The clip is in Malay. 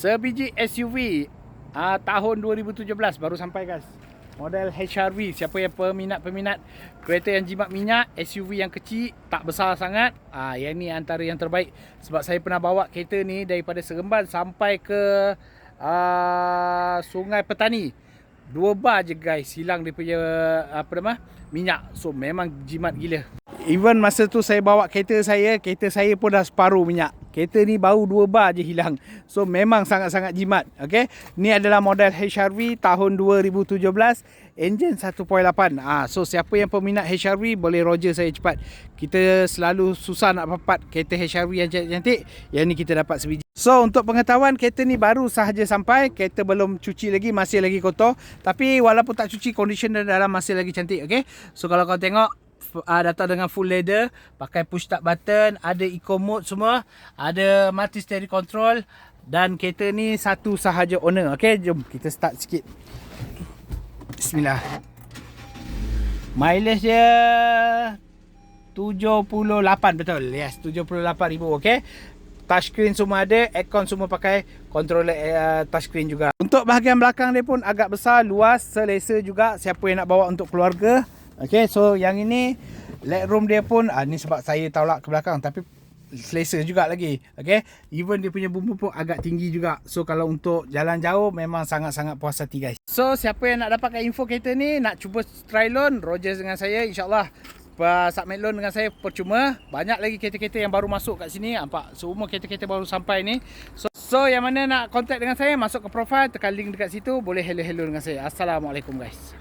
Sebiji SUV tahun 2017 baru sampai guys. Model HRV. Siapa yang peminat kereta yang jimat minyak, SUV yang kecil, tak besar sangat, yang ni antara yang terbaik. Sebab saya pernah bawa kereta ni daripada Seremban sampai ke Sungai Petani. 2 bar je guys hilang dia punya minyak. So memang jimat gila. Even masa tu saya bawa kereta saya pun dah separuh minyak. Kereta ni baru 2 bar je hilang. So memang sangat-sangat jimat. Okay, ni adalah model HRV tahun 2017, enjin 1.8. So siapa yang peminat HRV boleh roger saya cepat. Kita selalu susah nak dapat kereta HRV yang cantik. Yang ni kita dapat sebiji. So untuk pengetahuan, kereta ni baru sahaja sampai. Kereta belum cuci lagi, masih lagi kotor. Tapi walaupun tak cuci, condition dalam masih lagi cantik. Okay, so kalau kau tengok, datang dengan full leather, pakai push start button, ada eco mode semua, ada multi steering control, dan kereta ni satu sahaja owner. Okey, jom kita start sikit. Bismillah. Mileage dia 78, betul. Yes, 78,000. Okey. Touchscreen semua ada, aircon semua pakai, controller touchscreen juga. Untuk bahagian belakang dia pun agak besar, luas, selesa juga siapa yang nak bawa untuk keluarga. Okay, so yang ini legroom dia pun ni sebab saya tolak ke belakang, tapi selesa juga lagi. Okay, even dia punya bumbu pun agak tinggi juga. So kalau untuk jalan jauh memang sangat-sangat puas hati guys. So siapa yang nak dapatkan info kereta ni, nak cuba try loan, roger dengan saya, insyaAllah submit loan dengan saya percuma. Banyak lagi kereta-kereta yang baru masuk kat sini. Nampak, semua kereta-kereta baru sampai ni. So yang mana nak contact dengan saya, masuk ke profile, tekan link dekat situ, boleh hello-hello dengan saya. Assalamualaikum guys.